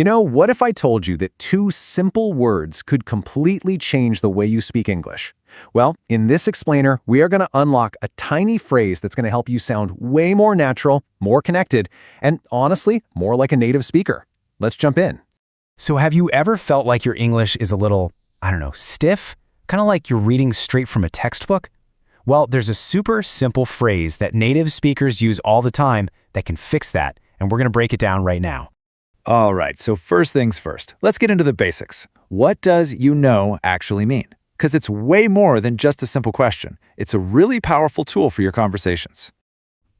What if I told you that two simple words could completely change the way you speak English? Well, in this explainer, we are going to unlock a tiny phrase that's going to help you sound way more natural, more connected, and honestly, more like a native speaker. Let's jump in. So have you ever felt like your English is a little, stiff? Kind of like you're reading straight from a textbook? Well, there's a super simple phrase that native speakers use all the time that can fix that, and we're going to break it down right now. All right, so first things first. Let's get into the basics. What does actually mean? Because it's way more than just a simple question. It's a really powerful tool for your conversations.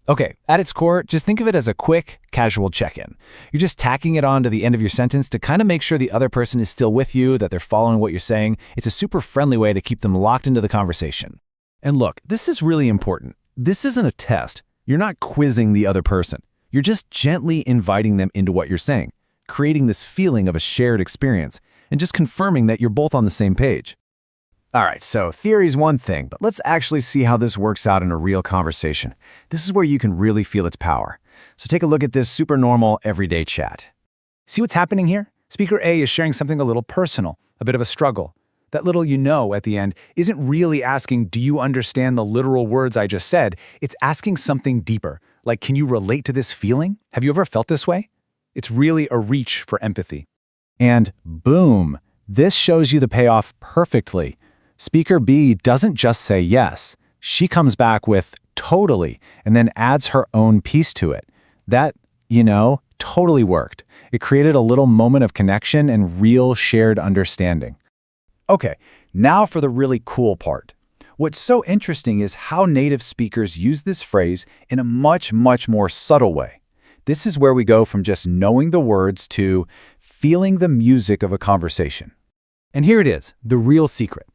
Okay, at its core, just think of it as a quick, casual check-in. You're just tacking it on to the end of your sentence to kind of make sure the other person is still with you, that they're following what you're saying. It's a super friendly way to keep them locked into the conversation. And look, this is really important. This isn't a test. You're not quizzing the other person. You're just gently inviting them into what you're saying, creating this feeling of a shared experience, and just confirming that you're both on the same page. All right, so theory's one thing, but let's actually see how this works out in a real conversation. This is where you can really feel its power. So take a look at this super normal, everyday chat. See what's happening here? Speaker A is sharing something a little personal, a bit of a struggle. That little at the end isn't really asking, do you understand the literal words I just said? It's asking something deeper, like, can you relate to this feeling? Have you ever felt this way? It's really a reach for empathy. And boom, this shows you the payoff perfectly. Speaker B doesn't just say yes. She comes back with totally and then adds her own piece to it. That, totally worked. It created a little moment of connection and real shared understanding. Okay, now for the really cool part. What's so interesting is how native speakers use this phrase in a much, much more subtle way. This is where we go from just knowing the words to feeling the music of a conversation. And here it is, the real secret.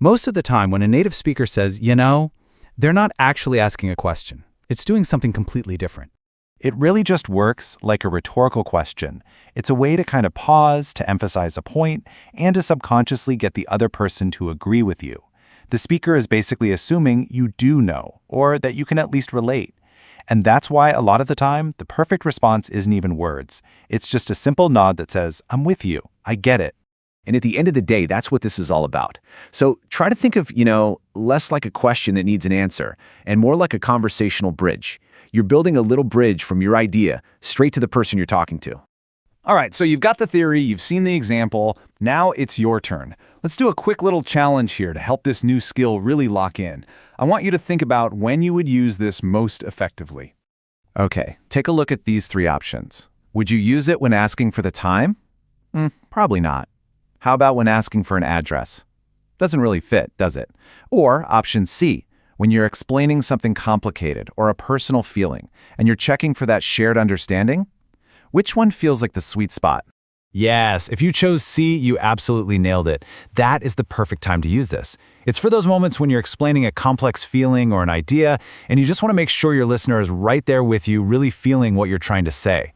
Most of the time when a native speaker says, they're not actually asking a question. It's doing something completely different. It really just works like a rhetorical question. It's a way to kind of pause, to emphasize a point, and to subconsciously get the other person to agree with you. The speaker is basically assuming you do know, or that you can at least relate. And that's why a lot of the time, the perfect response isn't even words. It's just a simple nod that says, I'm with you, I get it. And at the end of the day, that's what this is all about. So try to think of, less like a question that needs an answer and more like a conversational bridge. You're building a little bridge from your idea straight to the person you're talking to. All right, so you've got the theory, you've seen the example, now it's your turn. Let's do a quick little challenge here to help this new skill really lock in. I want you to think about when you would use this most effectively. Okay, take a look at these three options. Would you use it when asking for the time? Probably not. How about when asking for an address? Doesn't really fit, does it? Or option C, when you're explaining something complicated or a personal feeling, and you're checking for that shared understanding? Which one feels like the sweet spot? Yes, if you chose C, you absolutely nailed it. That is the perfect time to use this. It's for those moments when you're explaining a complex feeling or an idea, and you just want to make sure your listener is right there with you, really feeling what you're trying to say.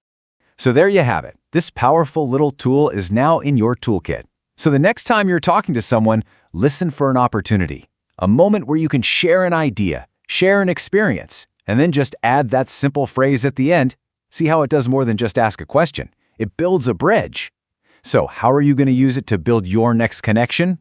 So there you have it. This powerful little tool is now in your toolkit. So the next time you're talking to someone, listen for an opportunity. A moment where you can share an idea, share an experience, and then just add that simple phrase at the end. See how it does more than just ask a question. It builds a bridge. So how are you going to use it to build your next connection?